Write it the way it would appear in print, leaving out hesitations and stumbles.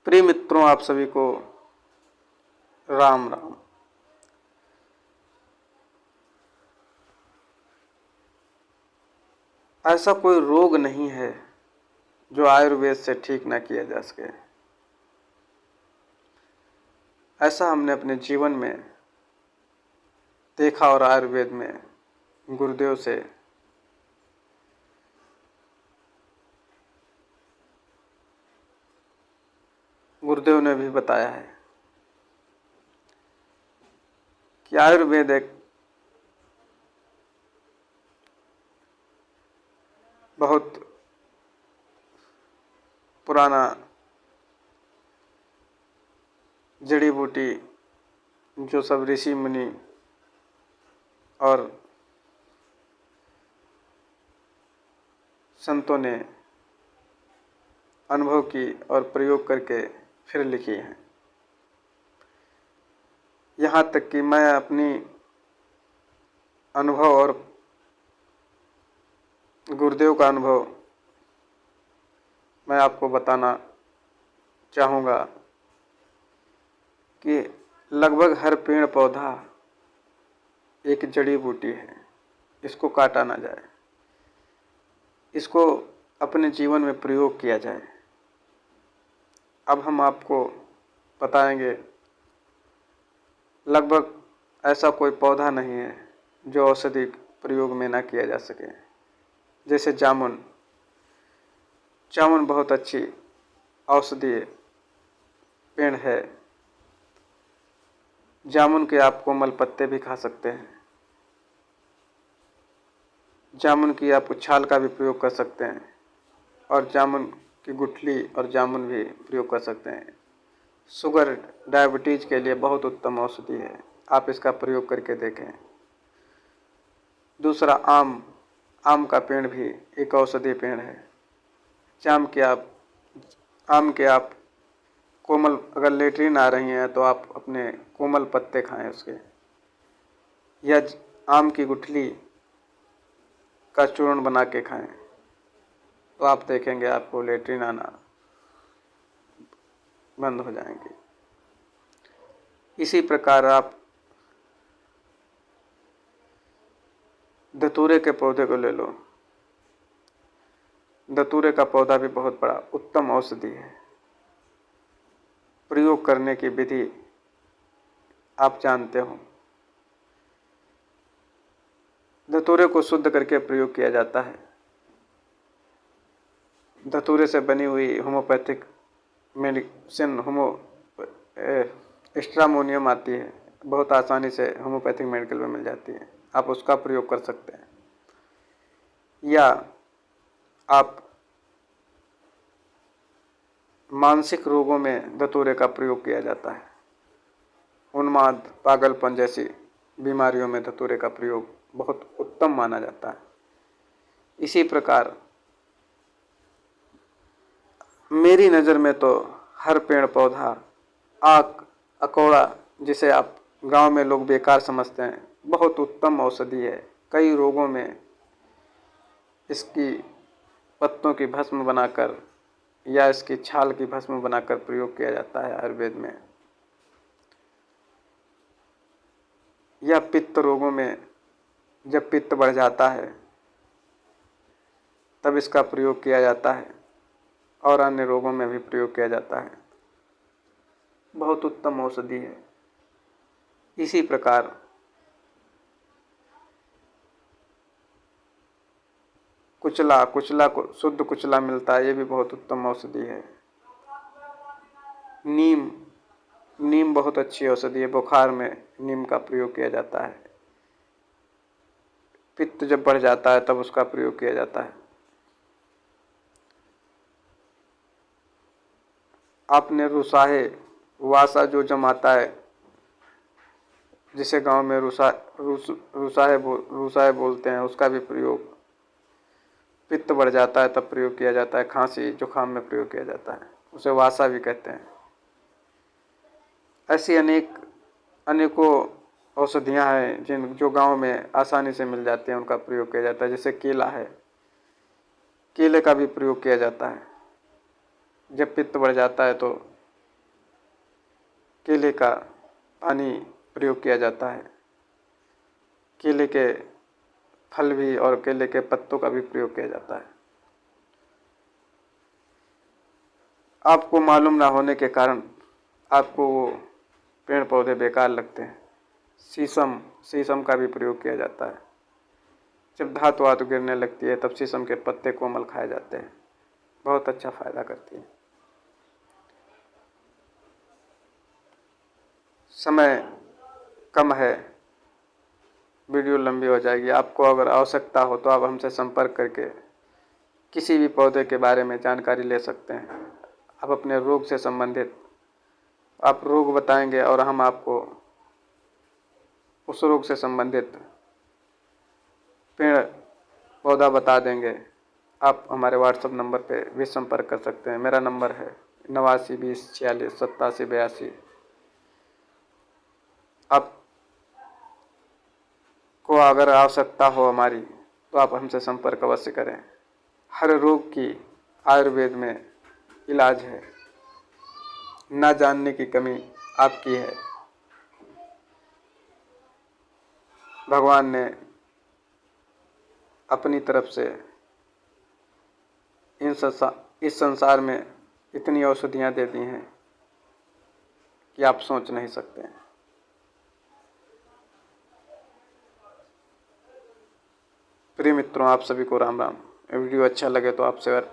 प्रिय मित्रों, आप सभी को राम राम। ऐसा कोई रोग नहीं है जो आयुर्वेद से ठीक ना किया जा सके। ऐसा हमने अपने जीवन में देखा और आयुर्वेद में गुरुदेव से गुरुदेव ने भी बताया है कि आयुर्वेद एक बहुत पुराना जड़ी बूटी जो सब ऋषि मुनि और संतों ने अनुभव की और प्रयोग करके फिर लिखी है। यहाँ तक कि मैं अपनी अनुभव और गुरुदेव का अनुभव मैं आपको बताना चाहूँगा कि लगभग हर पेड़ पौधा एक जड़ी बूटी है। इसको काटा ना जाए, इसको अपने जीवन में प्रयोग किया जाए। अब हम आपको बताएंगे, लगभग ऐसा कोई पौधा नहीं है जो औषधि प्रयोग में ना किया जा सके। जैसे जामुन बहुत अच्छी औषधीय पेड़ है। जामुन के आप कोमल पत्ते भी खा सकते हैं। जामुन की आप छाल का भी प्रयोग कर सकते हैं और जामुन की गुठली और जामुन भी प्रयोग कर सकते हैं। शुगर डायबिटीज के लिए बहुत उत्तम औषधि है, आप इसका प्रयोग करके देखें। दूसरा, आम का पेड़ भी एक औषधीय पेड़ है। आम के आप कोमल, अगर लेट्रिन आ रही हैं तो आप अपने कोमल पत्ते खाएं उसके, या आम की गुठली का चूर्ण बना के खाएं तो आप देखेंगे आपको लेट्रिन आना बंद हो जाएंगे। इसी प्रकार आप धतूरे के पौधे को ले लो। धतूरे का पौधा भी बहुत बड़ा उत्तम औषधि है। प्रयोग करने की विधि आप जानते हो। धतूरे को शुद्ध करके प्रयोग किया जाता है। धतूरे से बनी हुई होम्योपैथिक मेडिसिन एस्ट्रामोनियम आती है, बहुत आसानी से होम्योपैथिक मेडिकल में मिल जाती है। आप उसका प्रयोग कर सकते हैं, या आप मानसिक रोगों में धतूरे का प्रयोग किया जाता है। उन्माद, पागलपन जैसी बीमारियों में धतूरे का प्रयोग बहुत उत्तम माना जाता है। इसी प्रकार मेरी नज़र में तो हर पेड़ पौधा, आक, अकोड़ा, जिसे आप गांव में लोग बेकार समझते हैं, बहुत उत्तम औषधि है। कई रोगों में इसकी पत्तों की भस्म बनाकर या इसकी छाल की भस्म बनाकर प्रयोग किया जाता है आयुर्वेद में। या पित्त रोगों में, जब पित्त बढ़ जाता है तब इसका प्रयोग किया जाता है, और अन्य रोगों में भी प्रयोग किया जाता है। बहुत उत्तम औषधि है। इसी प्रकार कुचला को शुद्ध कुचला मिलता है, ये भी बहुत उत्तम औषधि है। नीम बहुत अच्छी औषधि है। बुखार में नीम का प्रयोग किया जाता है। पित्त जब बढ़ जाता है तब उसका प्रयोग किया जाता है। आपने वासा जो जमाता है, जिसे गांव में रुसाहे बोलते हैं, उसका भी प्रयोग, पित्त बढ़ जाता है तब प्रयोग किया जाता है। खांसी जुकाम में प्रयोग किया जाता है, उसे वासा भी कहते हैं। ऐसी अनेकों औषधियाँ हैं जो गांव में आसानी से मिल जाती हैं, उनका प्रयोग किया जाता है। जैसे केला है, केले का भी प्रयोग किया जाता है। जब पित्त बढ़ जाता है तो केले का पानी प्रयोग किया जाता है। केले के फल भी और केले के पत्तों का भी प्रयोग किया जाता है। आपको मालूम ना होने के कारण आपको वो पेड़ पौधे बेकार लगते हैं। शीशम का भी प्रयोग किया जाता है। जब धातु वातु गिरने लगती है तब शीशम के पत्ते कोमल खाए जाते हैं, बहुत अच्छा फायदा करती है। समय कम है, वीडियो लंबी हो जाएगी। आपको अगर आवश्यकता हो तो आप हमसे संपर्क करके किसी भी पौधे के बारे में जानकारी ले सकते हैं। आप अपने रोग से संबंधित आप रोग बताएंगे और हम आपको उस रोग से संबंधित पेड़ पौधा बता देंगे। आप हमारे व्हाट्सएप नंबर पे भी संपर्क कर सकते हैं। मेरा नंबर है 89 20 46 87 82। आपको अगर आवश्यकता हो हमारी तो आप हमसे संपर्क अवश्य करें। हर रोग की आयुर्वेद में इलाज है। ना जानने की कमी आपकी है। भगवान ने अपनी तरफ से इस संसार में इतनी औषधियाँ दे दी हैं कि आप सोच नहीं सकते हैं। प्रिय मित्रों, आप सभी को राम राम। वीडियो अच्छा लगे तो आप शेयर